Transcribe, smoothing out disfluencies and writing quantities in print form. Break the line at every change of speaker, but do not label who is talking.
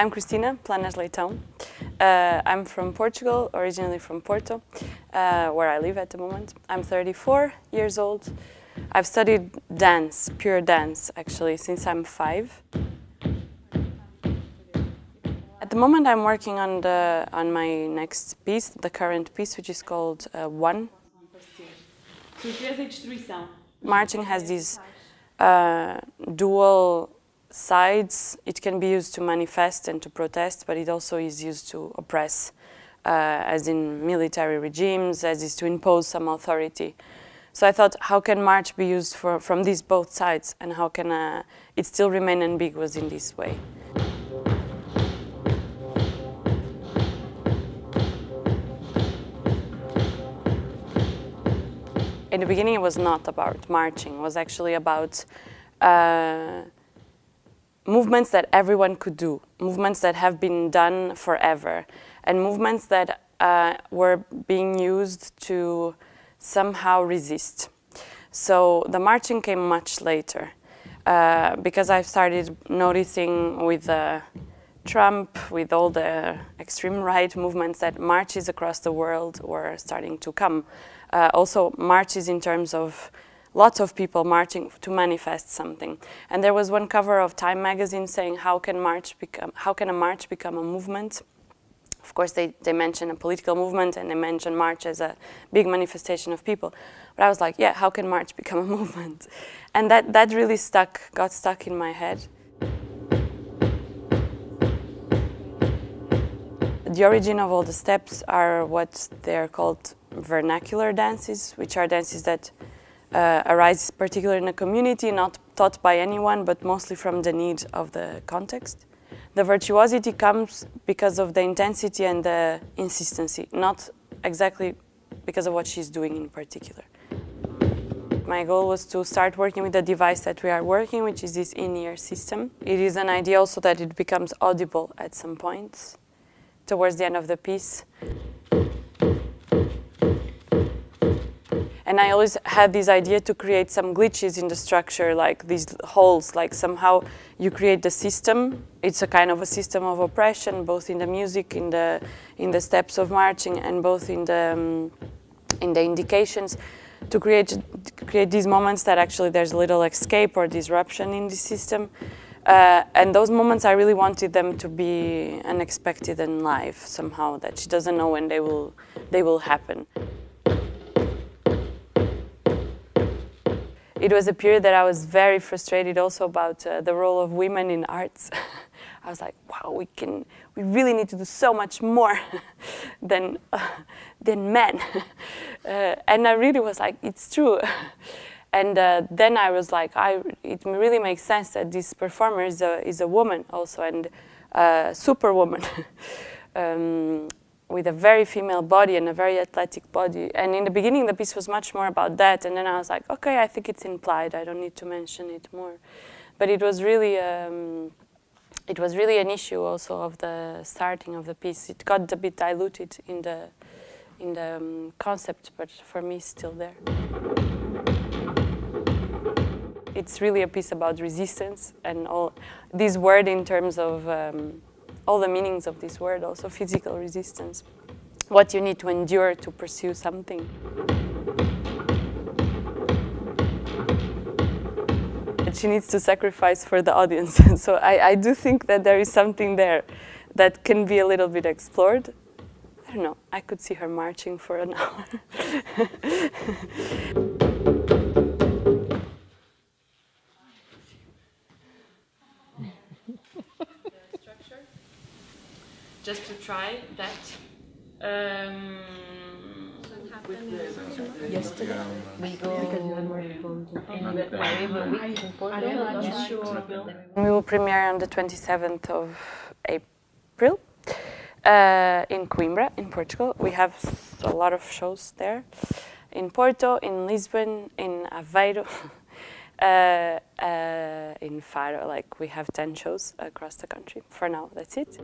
I'm Cristina, Planas Leitão. I'm from Portugal, originally from Porto, where I live at the moment. I'm 34 years old. I've studied dance, pure dance, actually, since I'm 5. At the moment, I'm working on my next piece, the current piece, which is called One. Marching has these dual sides. It can be used to manifest and to protest, but it also is used to oppress, as in military regimes, as is to impose some authority. So I thought, how can march be used from these both sides, and how can it still remain ambiguous in this way? In the beginning, it was not about marching. It was actually about movements that everyone could do, movements that have been done forever, and movements that were being used to somehow resist. So the marching came much later, because I started noticing with Trump, with all the extreme right movements, that marches across the world were starting to come. Also marches in terms of lots of people marching to manifest something. And there was one cover of Time magazine saying, how can a march become a movement? Of course, they mention a political movement, and they mention march as a big manifestation of people. But I was like, yeah, how can march become a movement? And that really got stuck in my head. The origin of all the steps are what they're called vernacular dances, which are dances that arise particularly in a community, not taught by anyone, but mostly from the need of the context. The virtuosity comes because of the intensity and the insistency, not exactly because of what she's doing in particular. My goal was to start working with the device that we are working, which is this in-ear system. It is an idea also that it becomes audible at some points towards the end of the piece. And I always had this idea to create some glitches in the structure, like these holes, like somehow you create the system. It's a kind of a system of oppression, both in the music, in the steps of marching, and both in the indications, to create these moments that actually there's a little escape or disruption in the system. And those moments, I really wanted them to be unexpected and live somehow, that she doesn't know when they will happen. It was a period that I was very frustrated also about the role of women in arts. I was like, wow, we really need to do so much more than men. And I really was like, it's true. And then I was like, it really makes sense that this performer is a woman also, and a superwoman. With a very female body and a very athletic body. And in the beginning, the piece was much more about that. And then I was like, okay, I think it's implied. I don't need to mention it more. But it was really an issue also of the starting of the piece. It got a bit diluted in the concept, but for me, it's still there. It's really a piece about resistance and all this word in terms of all the meanings of this word, also physical resistance, what you need to endure to pursue something. And she needs to sacrifice for the audience. So I do think that there is something there that can be a little bit explored. I don't know, I could see her marching for an hour. Just to try that.
Yesterday we go
We will premiere on the 27th of April in Coimbra, in Portugal. We have a lot of shows there. In Porto, in Lisbon, in Aveiro, in Faro. Like, we have 10 shows across the country. For now, that's it.